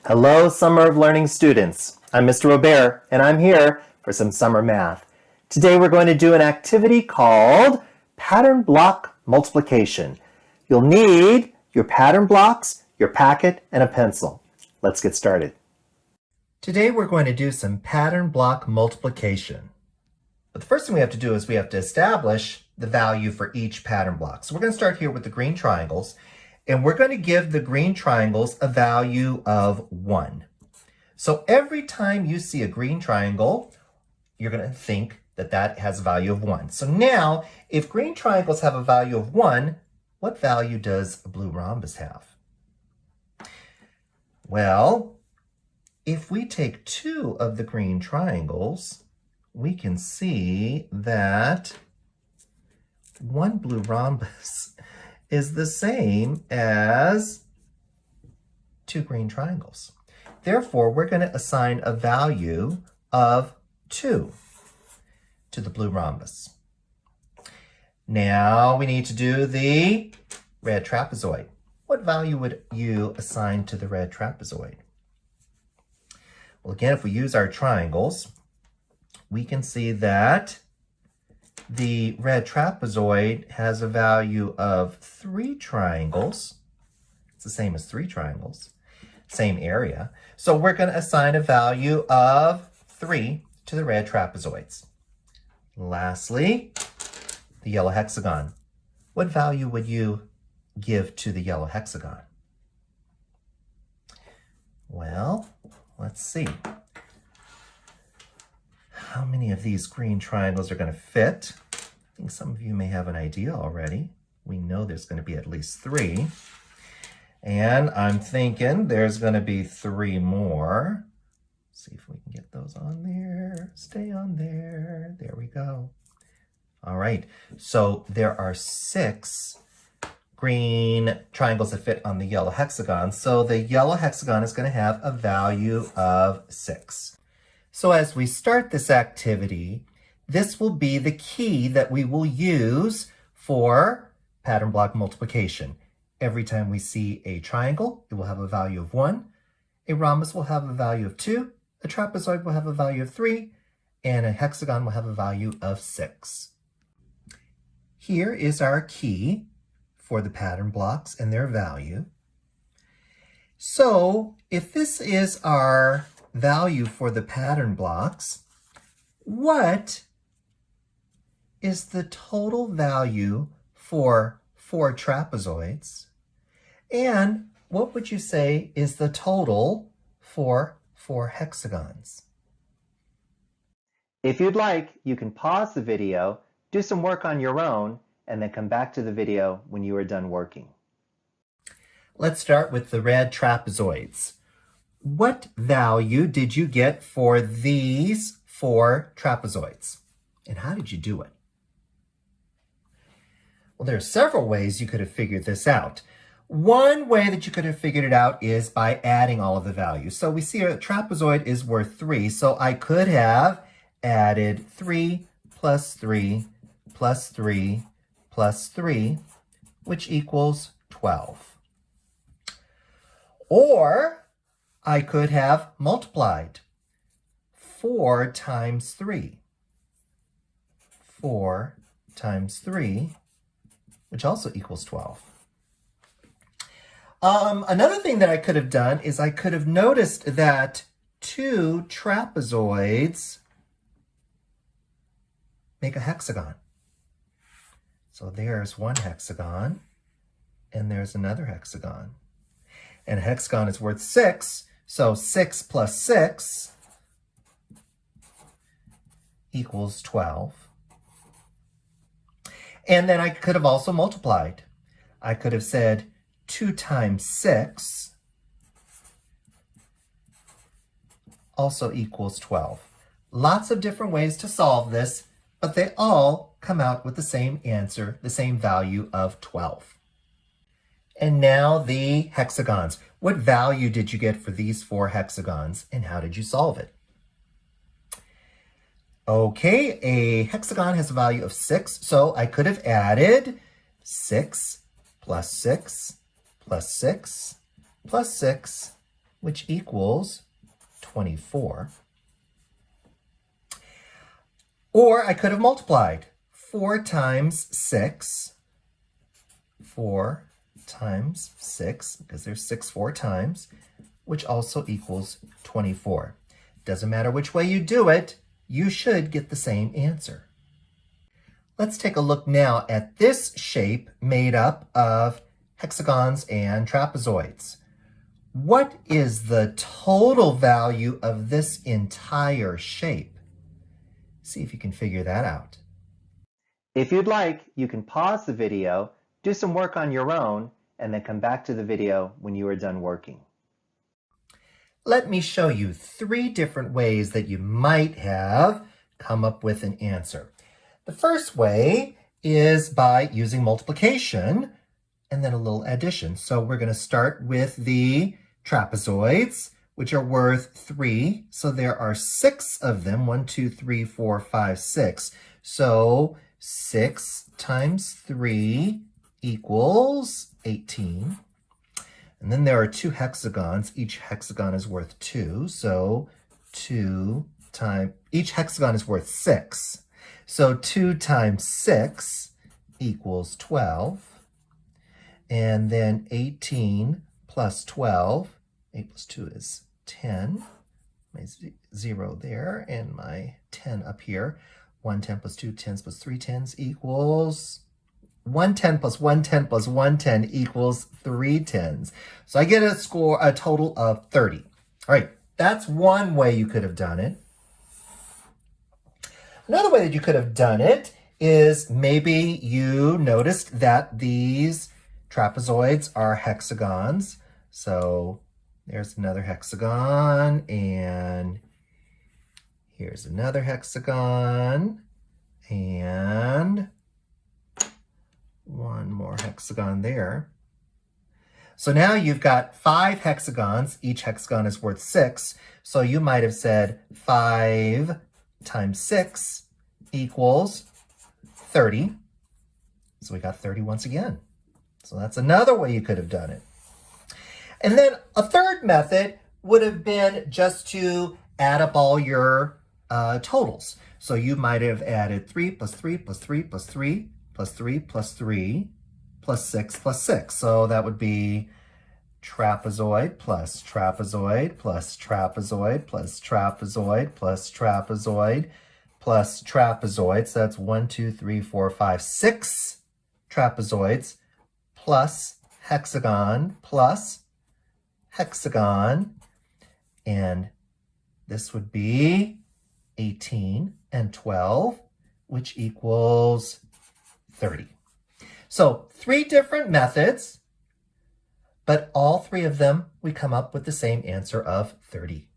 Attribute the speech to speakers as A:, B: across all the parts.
A: Hello, Summer of Learning students. I'm Mr. Robert, and I'm here for some summer math. Today we're going to do an activity called pattern block multiplication. You'll need your pattern blocks, your packet, and a pencil. Let's get started. Today we're going to do some pattern block multiplication. But the first thing we have to do is we have to establish the value for each pattern block. So we're going to start here with the green triangles. And we're going to give the green triangles a value of 1. So every time you see a green triangle, you're going to think that that has a value of 1. So now, if green triangles have a value of 1, what value does a blue rhombus have? Well, if we take 2 of the green triangles, we can see that 1 blue rhombus is the same as 2 green triangles. Therefore, we're going to assign a value of 2 to the blue rhombus. Now we need to do the red trapezoid. What value would you assign to the red trapezoid? Well, again, if we use our triangles, we can see that the red trapezoid has a value of 3 triangles. It's the same as 3 triangles, same area. So we're going to assign a value of 3 to the red trapezoids. Lastly, the yellow hexagon. What value would you give to the yellow hexagon? Well, let's see. How many of these green triangles are going to fit? I think some of you may have an idea already. We know there's going to be at least 3. And I'm thinking there's going to be 3 more. See if we can get those on there. Stay on there. There we go. All right. So there are 6 green triangles that fit on the yellow hexagon. So the yellow hexagon is going to have a value of 6. So as we start this activity, this will be the key that we will use for pattern block multiplication. Every time we see a triangle, it will have a value of 1. A rhombus will have a value of 2. A trapezoid will have a value of 3. And a hexagon will have a value of 6. Here is our key for the pattern blocks and their value. So if this is our value for the pattern blocks, what is the total value for 4 trapezoids? And what would you say is the total for 4 hexagons? If you'd like, you can pause the video, do some work on your own, and then come back to the video when you are done working. Let's start with the red trapezoids. What value did you get for these 4 trapezoids? And how did you do it? Well, there are several ways you could have figured this out. One way that you could have figured it out is by adding all of the values. So we see a trapezoid is worth 3. So I could have added 3 plus 3 plus 3 plus 3, which equals 12. Or I could have multiplied 4 times 3. 4 times 3, which also equals 12. Another thing that I could have done is I could have noticed that 2 trapezoids make a hexagon. So there's 1 hexagon, and there's another hexagon. And a hexagon is worth 6, so 6 plus 6 equals 12. And then I could have also multiplied. I could have said 2 times 6 also equals 12. Lots of different ways to solve this, but they all come out with the same answer, the same value of 12. And now the hexagons. What value did you get for these 4 hexagons, and how did you solve it? Okay, a hexagon has a value of 6, so I could have added 6 plus 6 plus 6 plus 6, which equals 24. Or I could have multiplied 4 times 6. 4 times 6, because there's 6 4 times, which also equals 24. Doesn't matter which way you do it, you should get the same answer. Let's take a look now at this shape made up of hexagons and trapezoids. What is the total value of this entire shape? See if you can figure that out. If you'd like, you can pause the video, do some work on your own, and then come back to the video when you are done working. Let me show you 3 different ways that you might have come up with an answer. The first way is by using multiplication and then a little addition. So we're going to start with the trapezoids, which are worth 3. So there are 6 of them. 1, 2, 3, 4, 5, 6. So 6 times 3 equals 18. And then there are 2 hexagons. Each hexagon is worth 2. So 2 times, each hexagon is worth 6. So 2 times 6 equals 12. And then 18 plus 12, 8 plus 2 is 10. My 0 there and my 10 up here. 1 10 plus 2 10s plus 3 10s equals 1 10 plus 1 10 plus 1 10 equals 3 10s. So I get a total of 30. All right, that's one way you could have done it. Another way that you could have done it is maybe you noticed that these trapezoids are hexagons. So there's another hexagon, and here's another hexagon, and one more hexagon there. So now you've got 5 hexagons. Each hexagon is worth 6. So you might have said 5 times 6 equals 30. So we got 30 once again. So that's another way you could have done it. And then a third method would have been just to add up all your totals. So you might have added 3 plus 3 plus 3 plus 3 plus 3 plus 3 plus 6 plus 6. So that would be trapezoid plus trapezoid plus trapezoid plus trapezoid plus trapezoid plus trapezoid. So that's 1, 2, 3, 4, 5, 6 trapezoids plus hexagon plus hexagon. And this would be 18 and 12, which equals 30. So 3 different methods, but all 3 of them, we come up with the same answer of 30.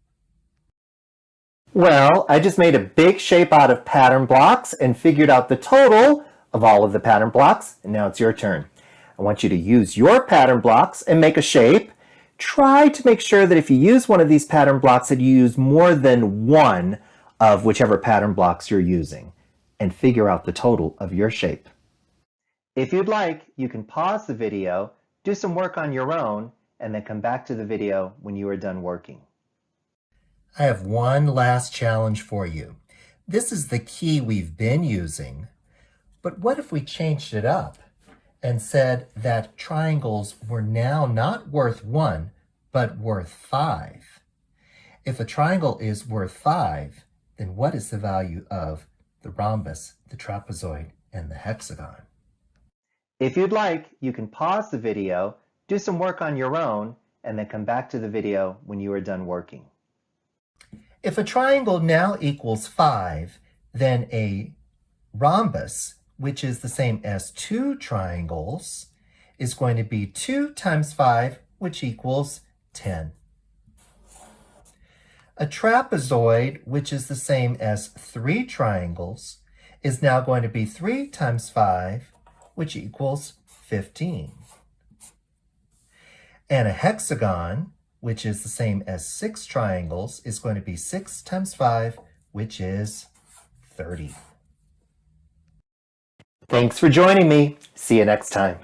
A: Well, I just made a big shape out of pattern blocks and figured out the total of all of the pattern blocks, and now it's your turn. I want you to use your pattern blocks and make a shape. Try to make sure that if you use one of these pattern blocks that you use more than one of whichever pattern blocks you're using, and figure out the total of your shape. If you'd like, you can pause the video, do some work on your own, and then come back to the video when you are done working. I have one last challenge for you. This is the key we've been using, but what if we changed it up and said that triangles were now not worth 1, but worth 5? If a triangle is worth 5, then what is the value of the rhombus, the trapezoid, and the hexagon? If you'd like, you can pause the video, do some work on your own, and then come back to the video when you are done working. If a triangle now equals 5, then a rhombus, which is the same as 2 triangles, is going to be 2 times 5, which equals 10. A trapezoid, which is the same as 3 triangles, is now going to be 3 times 5, which equals 15. And a hexagon, which is the same as 6 triangles, is going to be 6 times 5, which is 30. Thanks for joining me. See you next time.